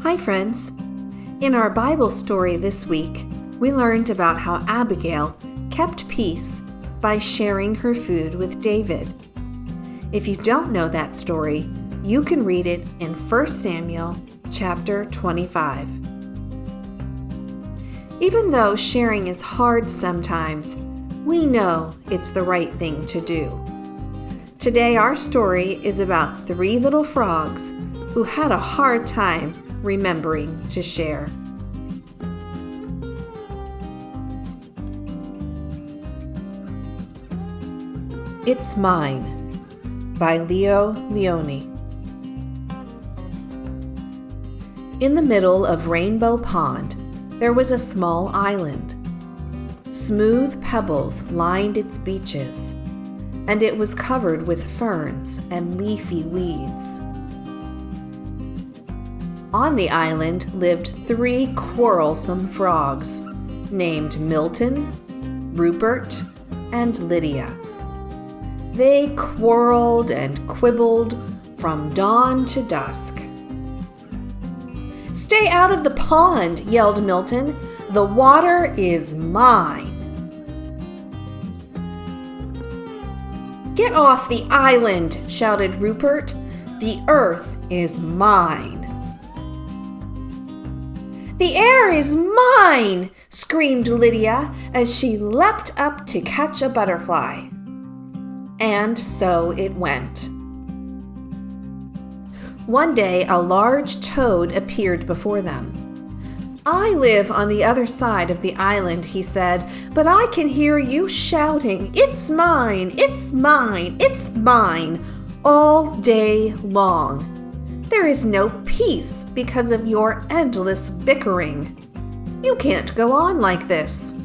Hi friends! In our Bible story this week, we learned about how Abigail kept peace by sharing her food with David. If you don't know that story, you can read it in 1 Samuel chapter 25. Even though sharing is hard sometimes, we know it's the right thing to do. Today our story is about 3 little frogs who had a hard time remembering to share. It's Mine by Lionni. In the middle of Rainbow Pond, there was a small island. Smooth pebbles lined its beaches, and it was covered with ferns and leafy weeds. On the island lived 3 quarrelsome frogs named Milton, Rupert, and Lydia. They quarreled and quibbled from dawn to dusk. "Stay out of the pond," yelled Milton. "The water is mine." "Get off the island," shouted Rupert. "The earth is mine." "The air is mine!" screamed Lydia as she leapt up to catch a butterfly. And so it went. One day, a large toad appeared before them. "I live on the other side of the island," he said, "but I can hear you shouting, 'It's mine! It's mine! It's mine!' all day long. There is no peace because of your endless bickering. You can't go on like this."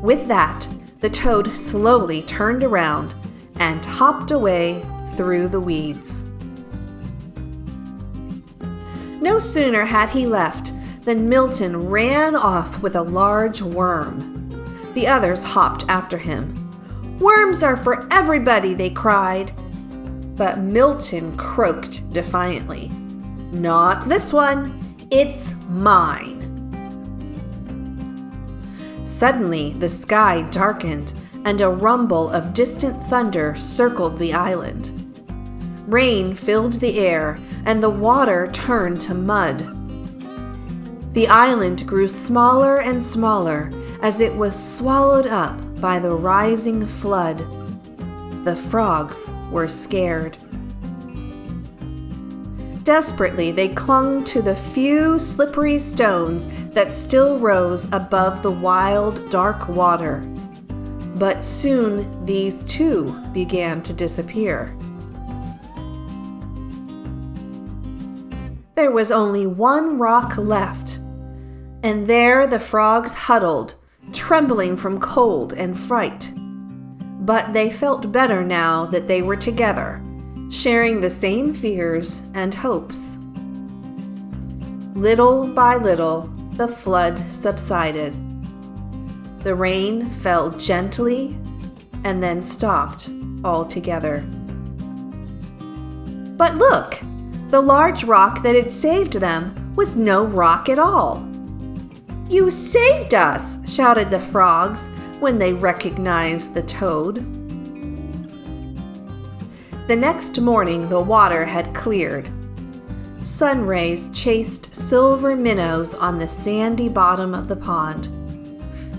With that, the toad slowly turned around and hopped away through the weeds. No sooner had he left than Milton ran off with a large worm. The others hopped after him. "Worms are for everybody," they cried. But Milton croaked defiantly, "Not this one. It's mine." Suddenly, the sky darkened, and a rumble of distant thunder circled the island. Rain filled the air, and the water turned to mud. The island grew smaller and smaller as it was swallowed up by the rising flood. The frogs were scared. Desperately, they clung to the few slippery stones that still rose above the wild, dark water. But soon these too began to disappear. There was only one rock left, and there the frogs huddled, trembling from cold and fright. But they felt better now that they were together, sharing the same fears and hopes. Little by little, the flood subsided. The rain fell gently and then stopped altogether. But look! The large rock that had saved them was no rock at all. "You saved us!" shouted the frogs when they recognized the toad. The next morning, the water had cleared. Sun rays chased silver minnows on the sandy bottom of the pond.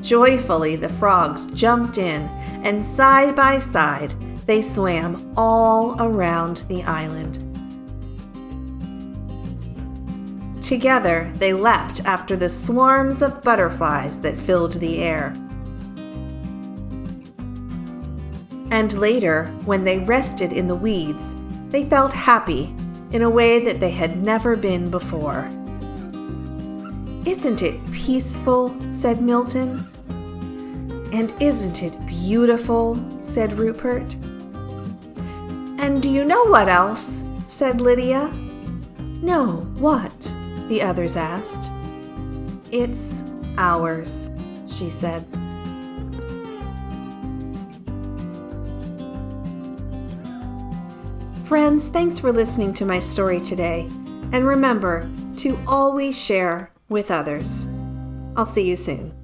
Joyfully, the frogs jumped in, and side by side, they swam all around the island. Together, they leapt after the swarms of butterflies that filled the air. And later, when they rested in the weeds, they felt happy in a way that they had never been before. "Isn't it peaceful?" said Milton. "And isn't it beautiful?" said Rupert. "And do you know what else?" said Lydia. "No, what?" the others asked. "It's ours," she said. Friends, thanks for listening to my story today. And remember to always share with others. I'll see you soon.